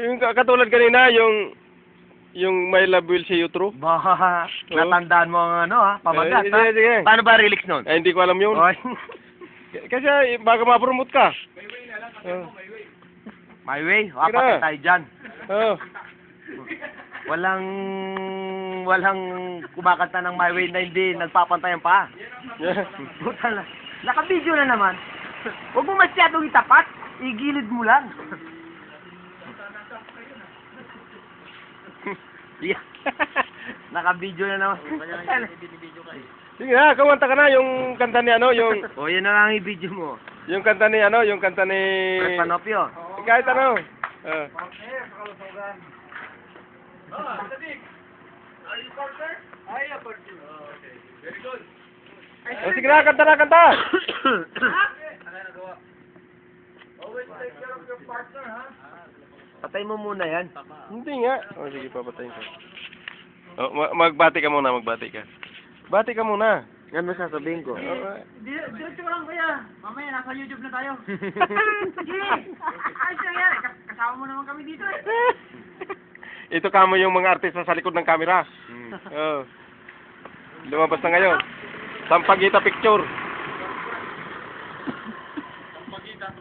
Yung katulad kanina, yung My Love Will See You Through. Bah, natandaan mo ang ano ha, pamagat ha. Sige. Paano ba lyrics nun? Ay, hindi ko alam yun. Oy. Kasi bago ma-promote ka. My way, apat tayo dyan. Oh. Walang kumakanta ng My Way na hindi nagpapantayan pa. Puta na. Naka-video na naman. Huwag mo masyadong itapat. Igilid mo lang. Yeah. Naka-video na naman. Sige na, kumanta ka na yung kanta ni ano, yung... O, yun na lang i-video mo. Yung kanta ni ano, yung kanta ni... Fred Panopio. Kahit ano. Oh, sige na, kanta na, kanta! Patay mo muna yan. Hindi nga. Oh, sige, papatayin ko. Oh, magbati ka muna, magbati ka. Bati ka muna. Ano sasabihin ko? Diretso lang kuya. Mamaya nasa YouTube na tayo. Sige. Ayos lang yan. Kasama mo naman kami dito eh. Ito kamo yung mga artista sa likod ng camera. Oh. Lumabas na ngayon. Sampagita picture. Sampagita